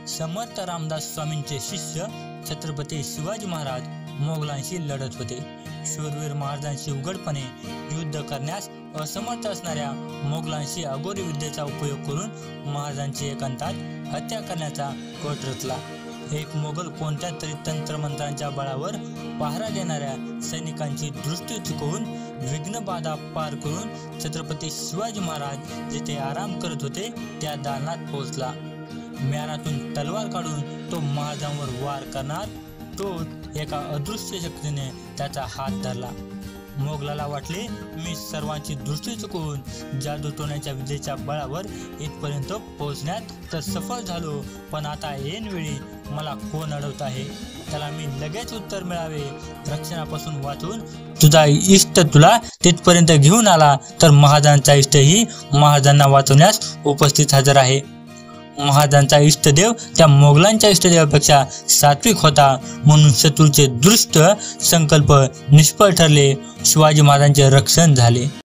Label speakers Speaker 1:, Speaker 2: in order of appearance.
Speaker 1: समर्थ रामदास स्वामींचे शिष्य छत्रपती शिवाजी महाराज मोगलांशी लढत होते। शूरवीर महाराजांशी उघडपणे युद्ध करण्यास असमर्थ असणाऱ्या मोगलांशी अघोरी विद्येचा उपयोग करून महाराजांची एकांतात हत्या करण्याचा कट रचला। एक मोगल कोणत्या तरी तंत्रमंत्रांच्या बळावर पहारा देणाऱ्या सैनिकांची दृष्टी चुकवून विघ्न बाधा पार करून छत्रपती शिवाजी महाराज जिथे आराम करत होते त्या दालनात पोहोचला। म्यानातून तलवार काढून तो महाराजांवर वार करणार तोच एका अदृश्य शक्तीने त्याचा हात धरला। मोगलाला वाटले मी सर्वांची दृष्टी चुकवून जादू टोण्याच्या विद्येच्या बळावर इथपर्यंत पोहोचण्यात तर सफल झालो, पण आता ऐन वेळी मला कोण अडवत आहे त्याला मी लगेच उत्तर मिळावे। रक्षणापासून वाचून तुझा इष्ट तुला तिथपर्यंत घेऊन आला तर महाराजांचा इष्टही महाराजांना वाचवण्यास उपस्थित हजर आहे। महाराजांचा इष्टदेव त्या मोगलांच्या इष्टदेवापेक्षा सात्विक होता, म्हणून शत्रूचे दृष्ट संकल्प निष्फळ ठरले। शिवाजी महाराजांचे रक्षण झाले।